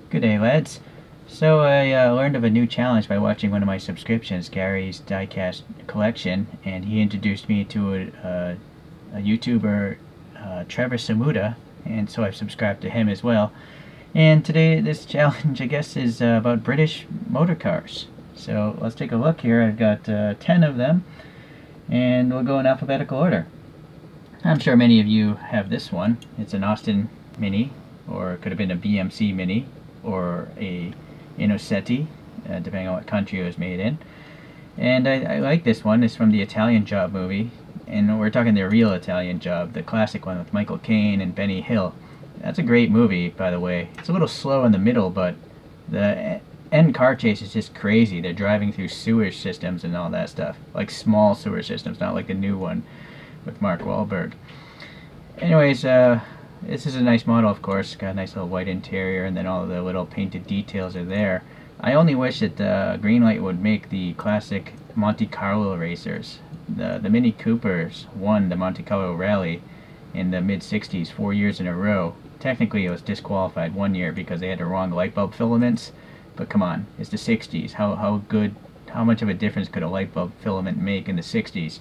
Good day, lads. So I learned of a new challenge by watching one of my subscriptions, Gary's Diecast Collection, and he introduced me to a YouTuber, Trevour Samuda, and so I've subscribed to him as well. And today, this challenge, I guess, is about British motor cars. So let's take a look here. I've got 10 of them, and we'll go in alphabetical order. I'm sure many of you have this one. It's an Austin Mini, or it could have been a BMC Mini, or a Innocenti, depending on what country it was made in. And I like this one. It's from the Italian Job movie, and we're talking the real Italian Job, the classic one with Michael Caine and Benny Hill. That's a great movie, by the way. It's a little slow in the middle, but the end car chase is just crazy. They're driving through sewer systems and all that stuff, like small sewer systems, not like the new one with Mark Wahlberg. Anyways, this is a nice model, of course. Got a nice little white interior, and then all the little painted details are there. I only wish that Greenlight would make the classic Monte Carlo racers. The Mini Coopers won the Monte Carlo Rally in the mid-60s 4 years in a row. Technically, it was disqualified 1 year because they had the wrong light bulb filaments. But come on, it's the 60s. How much of a difference could a light bulb filament make in the 60s?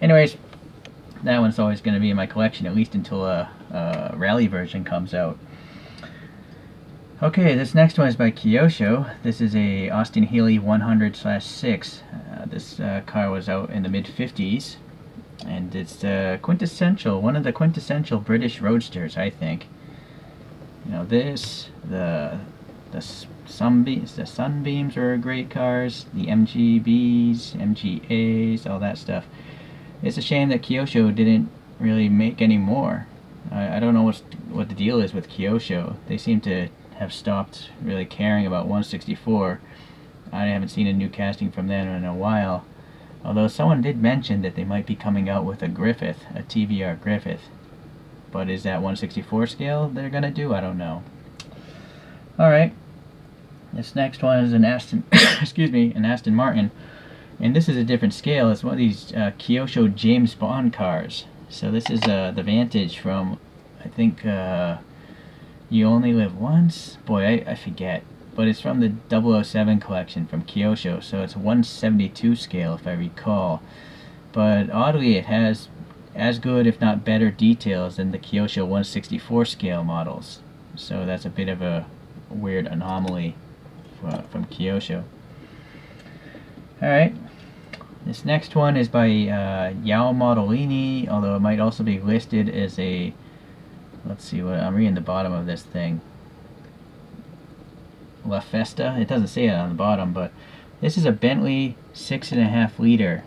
Anyways, that one's always going to be in my collection, at least until a rally version comes out. Okay, this next one is by Kyosho. This is a Austin Healey 100/6. This car was out in the mid-50s, and it's one of the quintessential British roadsters, I think. You know, the Sunbeams were great cars, the MGBs, MGAs, all that stuff. It's a shame that Kyosho didn't really make any more. I don't know what the deal is with Kyosho. They seem to have stopped really caring about 164. I haven't seen a new casting from them in a while. Although someone did mention that they might be coming out with a Griffith, a TVR Griffith. But is that 164 scale they're going to do? I don't know. Alright. This next one is an Aston an Aston Martin. And this is a different scale. It's one of these Kyosho James Bond cars. So this is the Vantage from, I think, You Only Live Once? Boy, I forget. But it's from the 007 collection from Kyosho, so it's 172 scale if I recall. But oddly, it has as good, if not better, details than the Kyosho 164 scale models. So that's a bit of a weird anomaly from Kyosho. Alright, this next one is by Yao Modellini, although it might also be listed as a, let's see what, I'm reading the bottom of this thing, La Festa. It doesn't say it on the bottom, but this is a Bentley 6.5 liter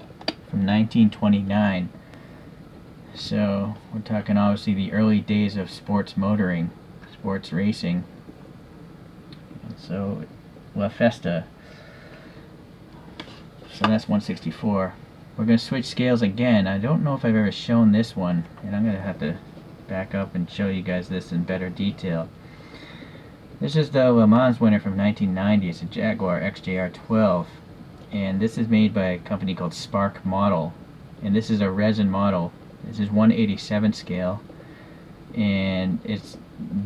from 1929. So we're talking obviously the early days of sports motoring, sports racing. So La Festa. So that's 164. We're going to switch scales again. I don't know if I've ever shown this one, and I'm going to have to back up and show you guys this in better detail. This is the Le Mans winner from 1990. It's a Jaguar XJR12, and this is made by a company called Spark Model, and this is a resin model. This is 187 scale, and its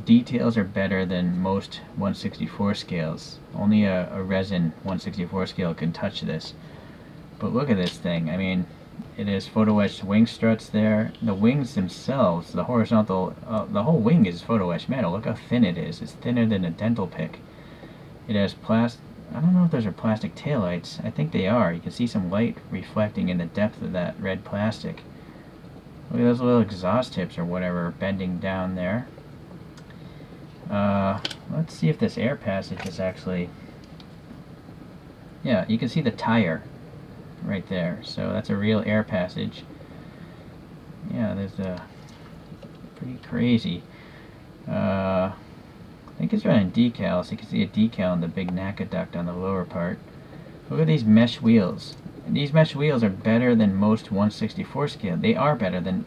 details are better than most 164 scales. Only a resin 164 scale can touch this. But look at this thing. I mean, it has photo etched wing struts there. The wings themselves, the horizontal, the whole wing is photo etched metal. Look how thin it is. It's thinner than a dental pick. It has I don't know if those are plastic taillights. I think they are. You can see some light reflecting in the depth of that red plastic. Look at those little exhaust tips or whatever bending down there. Let's see if this air passage is actually... Yeah, you can see the tire right there. So that's a real air passage. Yeah, there's a... pretty crazy. I think it's running decals. You can see a decal on the big NACA duct on the lower part. Look at these mesh wheels. These mesh wheels are better than most 164 scale. They are better than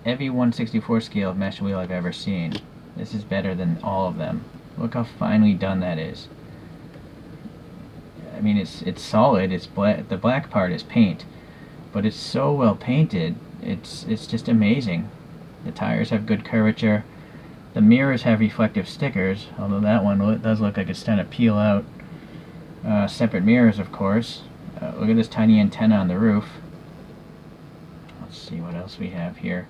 every 164 scale mesh wheel I've ever seen. This is better than all of them. Look how finely done that is. I mean, it's solid. It's black. The black part is paint, but it's so well painted. It's just amazing. The tires have good curvature. The mirrors have reflective stickers, although that one does look like it's trying to peel out. Separate mirrors, of course. Look at this tiny antenna on the roof. Let's see what else we have here.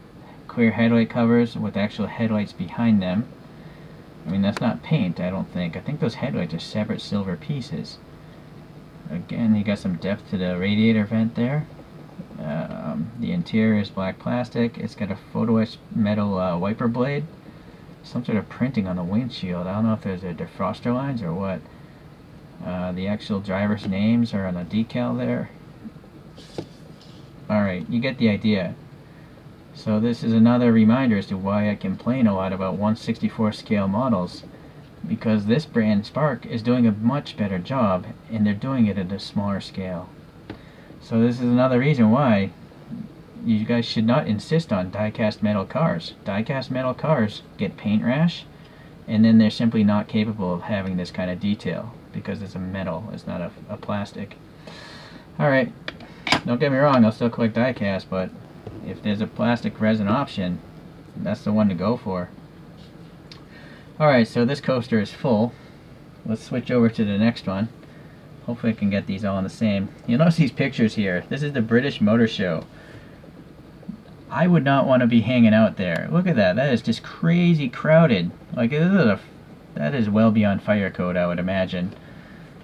Clear headlight covers with actual headlights behind them. I mean, that's not paint, I don't think. I think those headlights are separate silver pieces. Again, you got some depth to the radiator vent there. The interior is black plastic. It's got a photo-etched metal wiper blade. Some sort of printing on the windshield. I don't know if there's a defroster lines or what. The actual driver's names are on the decal there. Alright, you get the idea. So this is another reminder as to why I complain a lot about 1/64 scale models, because this brand Spark is doing a much better job, and they're doing it at a smaller scale. So this is another reason why you guys should not insist on die-cast metal cars. Die-cast metal cars get paint rash, and then they're simply not capable of having this kind of detail, because it's a metal, it's not a plastic. Alright, don't get me wrong, I'll still collect die-cast, but if there's a plastic resin option, that's the one to go for. Alright, so this coaster is full. Let's switch over to the next one. Hopefully I can get these all in the same. You'll notice these pictures here. This is the British Motor Show. I would not want to be hanging out there. Look at that. That is just crazy crowded. Like, that is well beyond fire code, I would imagine.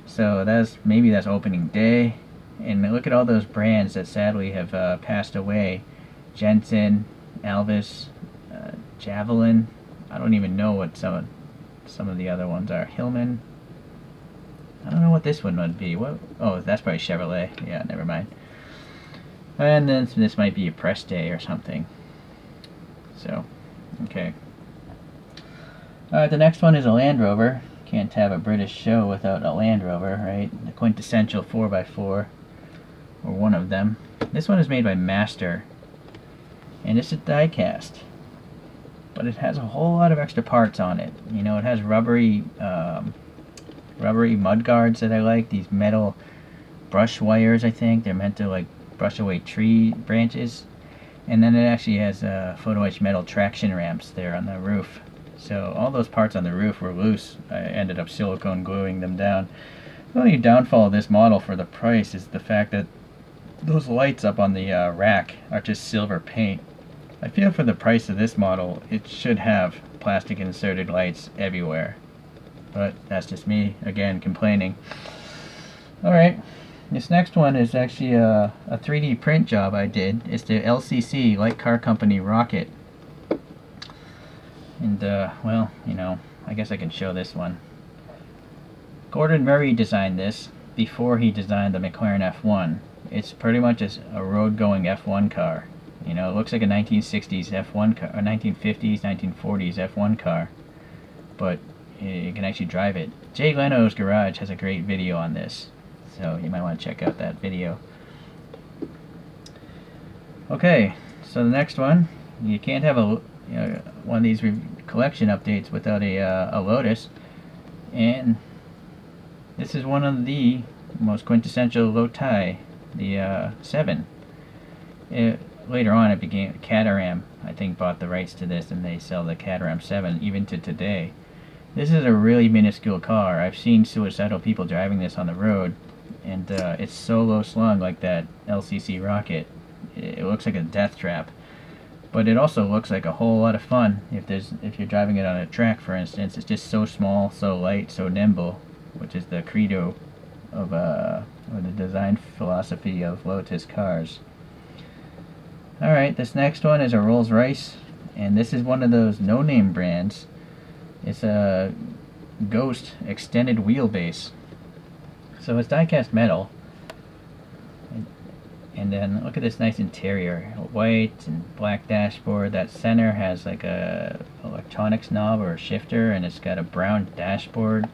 So maybe that's opening day. And look at all those brands that sadly have passed away. Jensen, Elvis, Javelin. I don't even know what some of the other ones are. Hillman. I don't know what this one would be. What? Oh, that's probably Chevrolet. Yeah, never mind. And then this might be a press day or something. So, okay. Alright, the next one is a Land Rover. Can't have a British show without a Land Rover, right? The quintessential 4x4, or one of them. This one is made by Master, and it's a die-cast, but it has a whole lot of extra parts on it. You know, it has rubbery mud guards that I like. These metal brush wires, I think. They're meant to like brush away tree branches. And then it actually has photo-etched metal traction ramps there on the roof. So all those parts on the roof were loose. I ended up silicone gluing them down. The only downfall of this model for the price is the fact that those lights up on the rack are just silver paint. I feel for the price of this model, it should have plastic inserted lights everywhere. But that's just me, again, complaining. Alright, this next one is actually a 3D print job I did. It's the LCC, Light Car Company Rocket. And, well, you know, I guess I can show this one. Gordon Murray designed this before he designed the McLaren F1. It's pretty much a road-going F1 car. You know, it looks like a 1960s F1 car, or 1950s, 1940s F1 car. But you can actually drive it. Jay Leno's Garage has a great video on this, so you might want to check out that video. Okay, so the next one, you can't have one of these collection updates without a Lotus, and this is one of the most quintessential Lotai, the 7. Later on it became Caterham, I think, bought the rights to this, and they sell the Caterham 7 even to today. This is a really minuscule car. I've seen suicidal people driving this on the road, and it's so low slung like that LCC Rocket. It looks like a death trap, but it also looks like a whole lot of fun if you're driving it on a track, for instance. It's just so small, so light, so nimble, which is the credo of the design philosophy of Lotus cars. Alright, this next one is a Rolls-Royce, and this is one of those no-name brands. It's a Ghost extended wheelbase. So it's die-cast metal. And then look at this nice interior. White and black dashboard. That center has like a electronics knob or a shifter, and it's got a brown dashboard.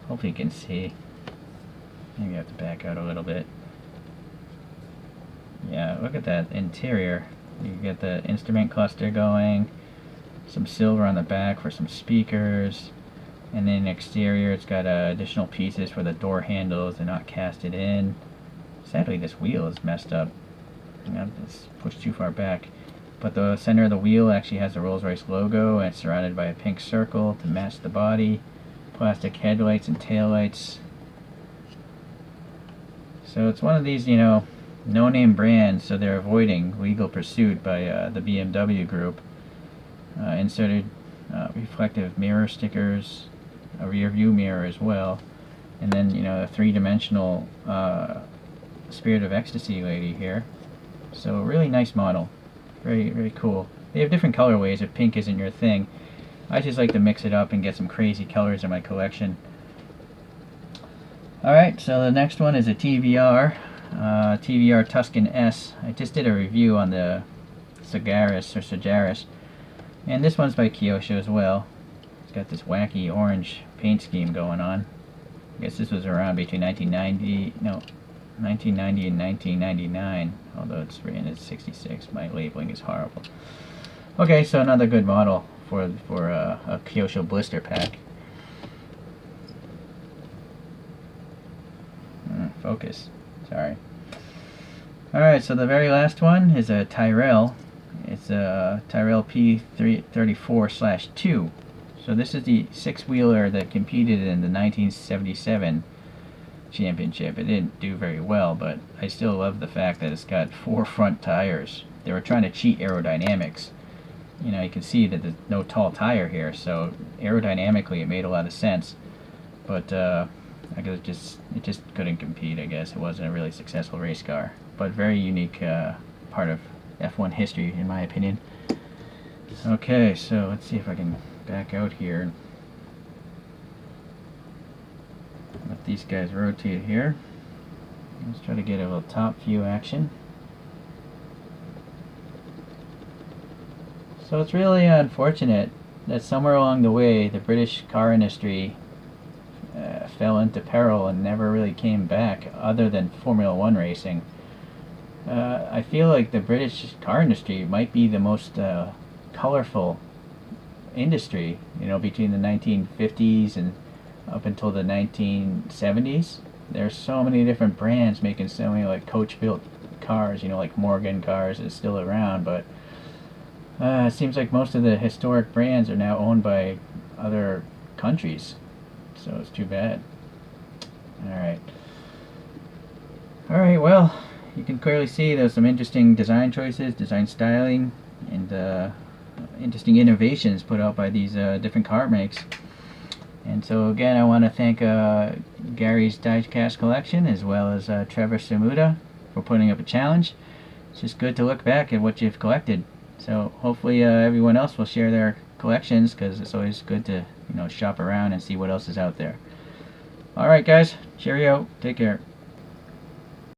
Hopefully you can see. Maybe I have to back out a little bit. Yeah, look at that interior. You get the instrument cluster going, some silver on the back for some speakers, and then exterior it's got additional pieces for the door handles. They're not casted in. Sadly, this wheel is messed up. It's pushed too far back. but the center of the wheel actually has the Rolls-Royce logo, and it's surrounded by a pink circle to match the body. Plastic headlights and taillights. So it's one of these, no-name brands, so they're avoiding legal pursuit by the BMW group. Inserted reflective mirror stickers, a rear view mirror as well, and then, a three-dimensional Spirit of Ecstasy lady here. So really nice model. Very, very cool. They have different colorways if pink isn't your thing. I just like to mix it up and get some crazy colors in my collection. Alright, so the next one is a TVR. TVR Tuscan S. I just did a review on the Sagaris. And this one's by Kyosho as well. It's got this wacky orange paint scheme going on. I guess this was around between 1990 and 1999, although it's written as 66. My labeling is horrible. Okay, so another good model for a Kyosho blister pack. Focus. Sorry. Alright, so the very last one is a Tyrrell. It's a Tyrrell P34/2. So this is the six-wheeler that competed in the 1977 championship. It didn't do very well, but I still love the fact that it's got 4 front tires. They were trying to cheat aerodynamics. You can see that there's no tall tire here, so aerodynamically it made a lot of sense. But I guess it just couldn't compete. I guess it wasn't a really successful race car, but very unique part of F1 history, in my opinion. Okay, so let's see if I can back out here and let these guys rotate here. Let's try to get a little top view action. So it's really unfortunate that somewhere along the way the British car industry fell into peril and never really came back, other than Formula One racing. I feel like the British car industry might be the most colorful industry, between the 1950s and up until the 1970s. There's so many different brands making so many like coach-built cars, like Morgan Cars is still around, but it seems like most of the historic brands are now owned by other countries, so it's too bad. Alright, well, you can clearly see there's some interesting design choices, design styling, and interesting innovations put out by these different car makes. And so again, I want to thank Gary's Diecast Collection as well as Trevour Samuda for putting up a challenge. It's just good to look back at what you've collected. So hopefully everyone else will share their collections, because it's always good to shop around and see what else is out there. Alright guys, cheerio, take care.